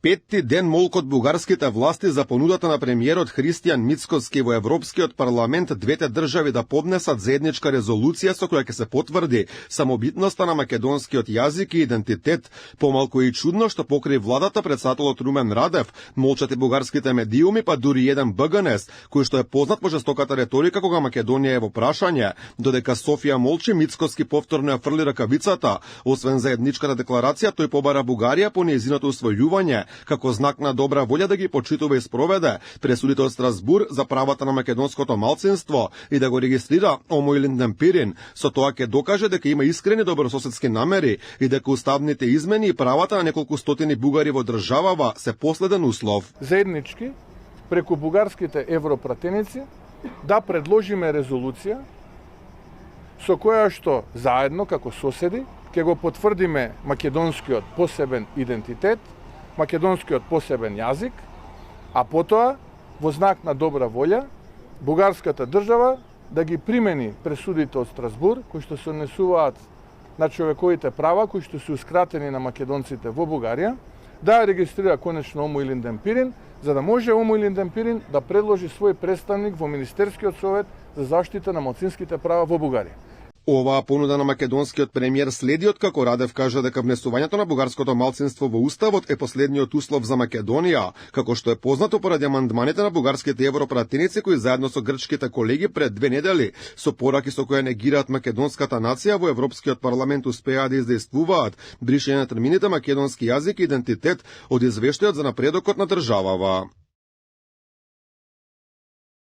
петти ден молк од бугарските власти за понудата на премиерот Христијан Мицкоски во Европскиот парламент двете држави да поднесат заедничка резолуција со која ќе се потврди самобитноста на македонскиот јазик и идентитет. Помалку и чудно што покрај владата председателот Румен Радев молчат и бугарските медиуми, па дури еден БГНС, кој што е познат по жестоката реторика кога Македонија е во прашање. Додека Софија молчи, Мицкоски повторно ја фрли ракавицата. Освен заедничката декларација, тој побара Бугарија по нејзиното усвојување како знак на добра волја да ги почитува и спроведе пресудите од Страсбур за правата на македонското малцинство и да го регистрира Омоилинден Пирин. Со тоа ќе докаже дека има искрени добрососедски намери и дека уставните измени и правата на неколку стотини бугари во државава се последен услов. Заеднички, преку бугарските европратеници, да предложиме резолуција со која што заедно, како соседи, ќе го потврдиме македонскиот посебен идентитет, македонскиот посебен јазик, а потоа, во знак на добра волја, бугарската држава да ги примени пресудите од Страсбур, кои што се однесуваат на човековите права, кои што сеускратени на македонците во Бугарија, да регистрира конечно Омоилинден Пирин, за да може Омоилинден Пирин да предложи свој представник во Министерскиот совет за заштита на малцинските права во Бугарија. Оваа понуда на македонскиот премиер следи откако Радев кажа дека внесувањето на бугарското малцинство во уставот е последниот услов за Македонија, како што е познато поради амандманите на бугарските европратеници кои заедно со грчките колеги пред 2 недели со пораки со кои негираат македонската нација во Европскиот парламент успеа да издействуваат бришење на термините македонски јазик и идентитет од извештајот за напредокот на државава.